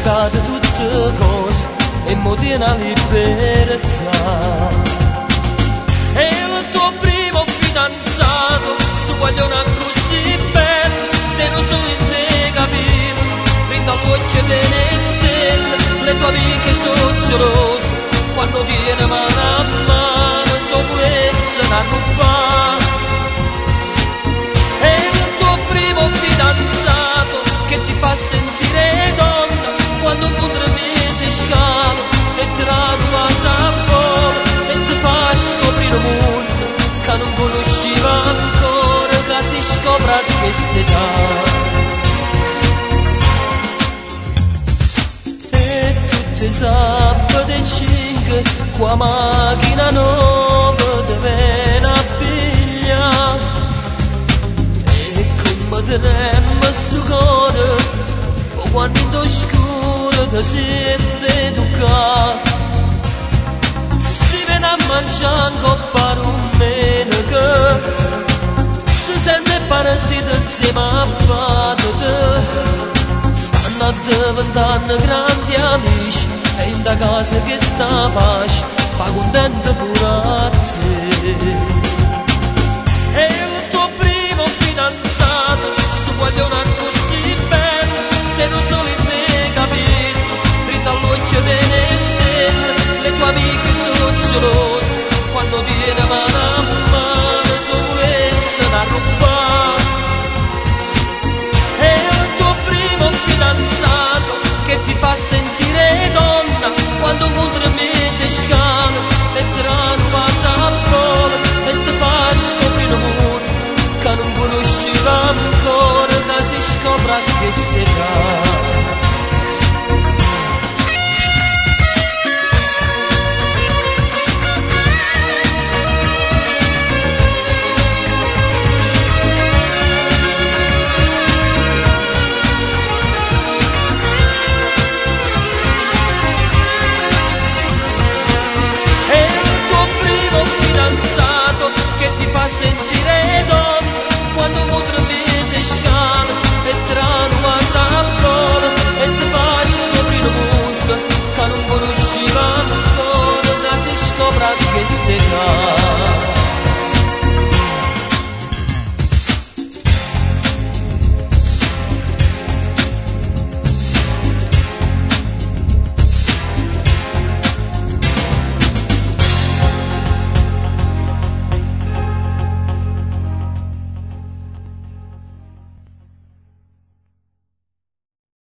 spiegato tutte cose e mo tiene la libertà. E il tuo primo fidanzato, sto guaglione così bello, te lo solo in te capivo, brinda l'occhio delle stelle, le tue amiche sono gelose, quando tiene mano a mano, so purezza da rubare. E il tuo primo fidanzato, che ti fa sentire donna, quando incontra me sei scalo, e ti radua sapore, e ti fa scoprire un mondo, che non conosceva ancora, che si scopre a quest'età. Sabato 5 qua macchina nuova ti viene a pigliare e come tenemmo sto cuore o quando in oscuro ti sente educato si viene a mangiare un coppa domenica si sente partito insieme a padre stanno diventando grandi amici e in da casa che sta pace fa contento pure a te.